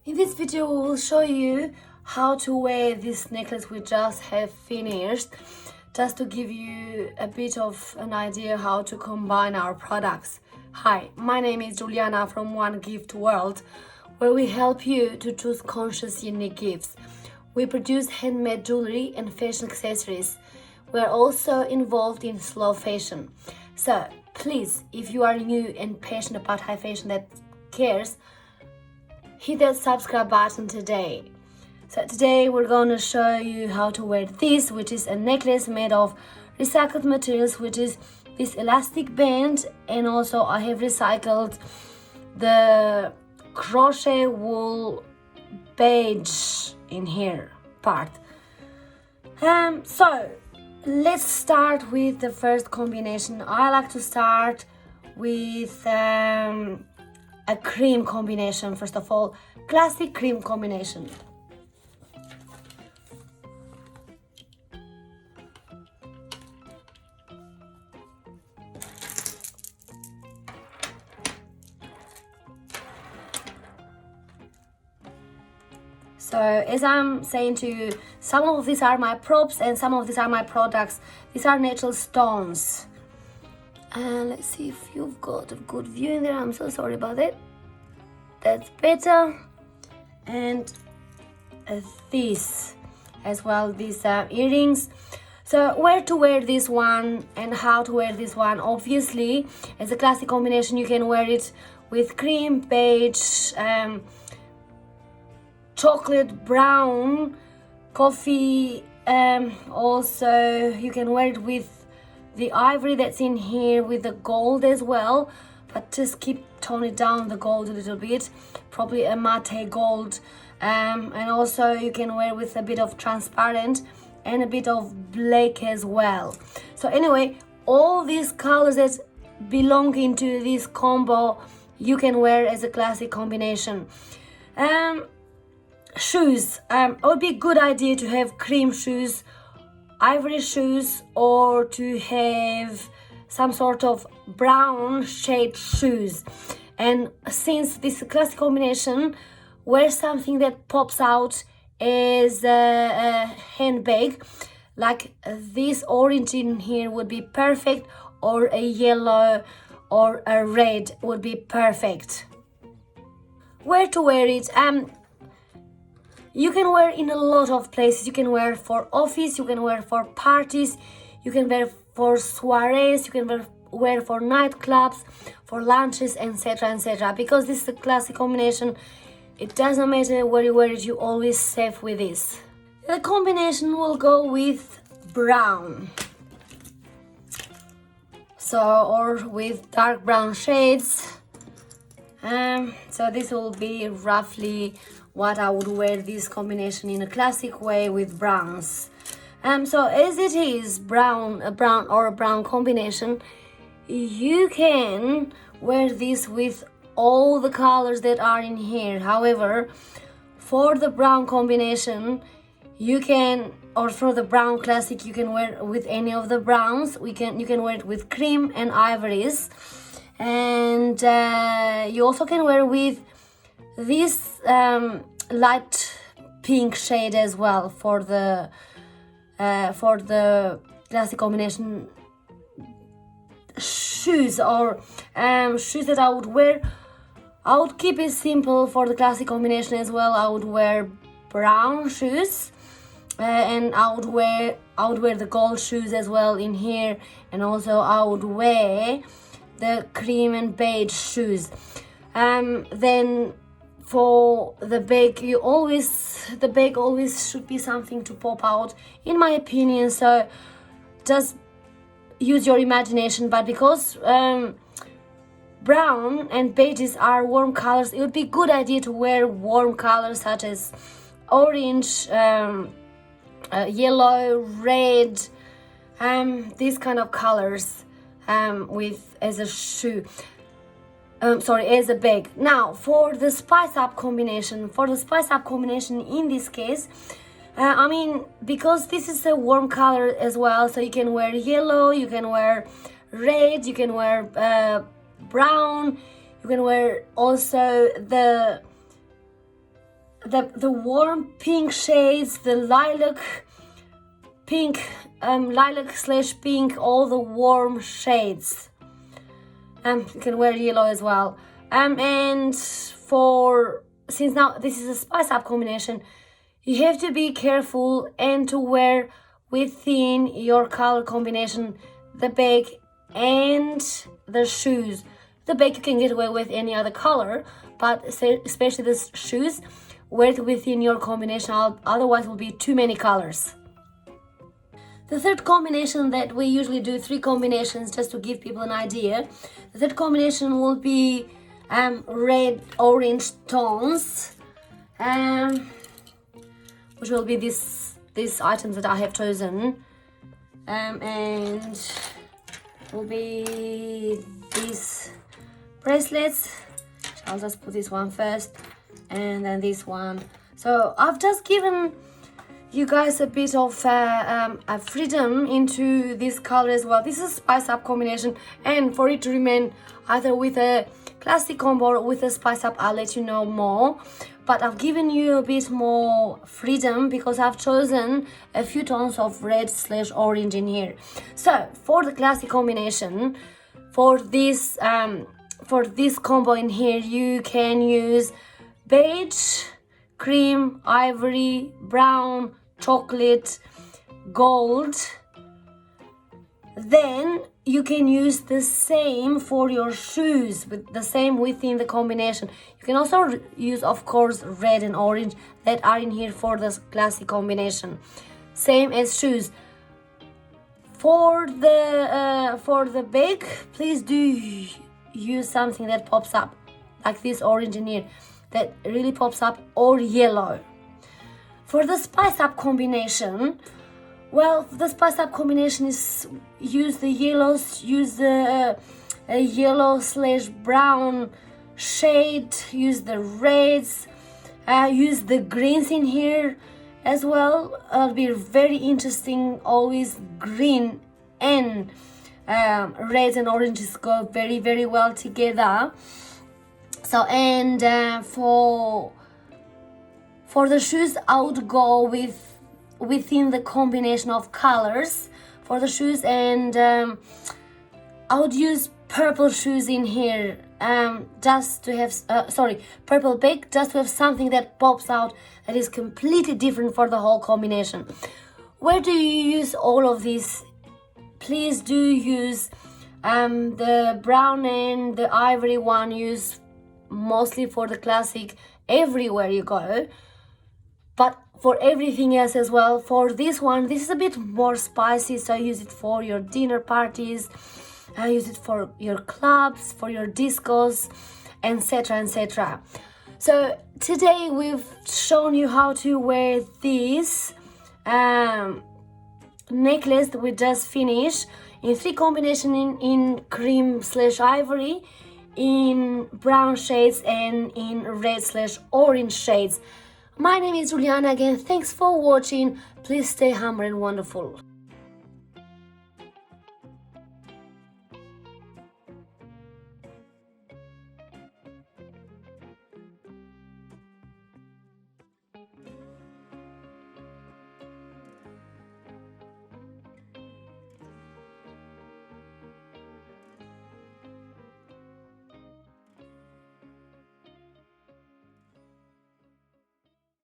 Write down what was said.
In this video we will show you how to wear this necklace we just have finished, just to give you a bit of an idea how to combine our products. Hi, my name is Juliana from One Gift World, where we help you to choose conscious, unique gifts. We produce handmade jewelry and fashion accessories. We are also involved in slow fashion. So please, if you are new and passionate about high fashion that cares, hit that subscribe button today. So today we're going to show you how to wear this, which is a necklace made of recycled materials, which is this elastic band, and also I have recycled the crochet wool beige in here part. So let's start with the first combination. I like to start with a cream combination. First of all, classic cream combination. So as I'm saying to you, some of these are my props and some of these are my products. These are natural stones. And let's see if you've got a good view in there. I'm so sorry about it. That's better. And this as well, these earrings. So where to wear this one and how to wear this one? Obviously, as a classic combination, you can wear it with cream, beige, chocolate, brown, coffee. Also, you can wear it with the ivory that's in here, with the gold as well, but just keep toning down the gold a little bit, probably a matte gold. And also you can wear with a bit of transparent and a bit of black as well. So anyway, all these colors that belong into this combo you can wear as a classic combination. Shoes, it would be a good idea to have cream shoes, ivory shoes, or to have some sort of brown shade shoes. And since this is a classic combination, wear something that pops out as a handbag, like this orange in here would be perfect, or a yellow or a red would be perfect. Where to wear it? You can wear in a lot of places. You can wear for office, you can wear for parties, you can wear for soirees, you can wear for nightclubs, for lunches, etc, etc. Because this is a classic combination, it doesn't matter where you wear it, you always safe with this. The combination will go with brown, or with dark brown shades. So this will be roughly what I would wear this combination in a classic way with browns. So as it is a brown combination, you can wear this with all the colors that are in here. However, for the brown combination, you can, or for the brown classic, you can wear with any of the browns. You can wear it with cream and ivories, and you also can wear with this light pink shade as well for the classic combination. Shoes, or shoes that I would wear, I would keep it simple for the classic combination as well. I would wear brown shoes, and I would wear the gold shoes as well in here, and also I would wear the cream and beige shoes. Then for the bag, the bag always should be something to pop out, in my opinion. So just use your imagination. But because brown and beiges are warm colors, it would be a good idea to wear warm colors such as orange, yellow, red, these kind of colors as a shoe. As a bag. Now for the spice up combination, in this case, because this is a warm color as well, so you can wear yellow, you can wear red, you can wear brown, you can wear also the the warm pink shades, the lilac pink, lilac/pink, all the warm shades. You can wear yellow as well. And since now this is a spice up combination, you have to be careful and to wear within your color combination the bag and the shoes. The bag you can get away with any other color, but especially the shoes, wear it within your combination, otherwise it will be too many colors. The third combination that we usually do, 3 combinations just to give people an idea. The third combination will be red orange tones, which will be these items that I have chosen, and will be these bracelets. I'll just put this one first and then this one. So I've just given you guys a bit of freedom into this color as well. This is a spice up combination, and for it to remain either with a classic combo or with a spice up, I'll let you know more. But I've given you a bit more freedom because I've chosen a few tones of red/orange in here. So for the classic combination, for this combo in here, you can use beige, cream, ivory, brown, chocolate, gold. Then you can use the same for your shoes, with the same within the combination. You can also use, of course, red and orange that are in here for this classic combination. Same as shoes. For the bag, please do use something that pops up, like this orange in here, that really pops up, or yellow. For the spice up combination, well, the spice up combination is use the yellows, use the yellow/brown shade, use the reds, use the greens in here as well. It'll be very interesting. Always green and reds and oranges go very, very well together. So, and for the shoes, I would go within the combination of colors for the shoes, and I would use purple shoes in here, just to have purple bag, just to have something that pops out, that is completely different for the whole combination. Where do you use all of this? Please do use the brown and the ivory one. Use mostly for the classic everywhere you go, but for everything else as well. For this one, this is a bit more spicy, so use it for your dinner parties, use it for your clubs, for your discos, etc, etc. So today we've shown you how to wear this necklace that we just finished in 3 combinations, in cream/ivory, in brown shades, and in red/orange shades. My name is Juliana again. Thanks for watching. Please stay humble and wonderful.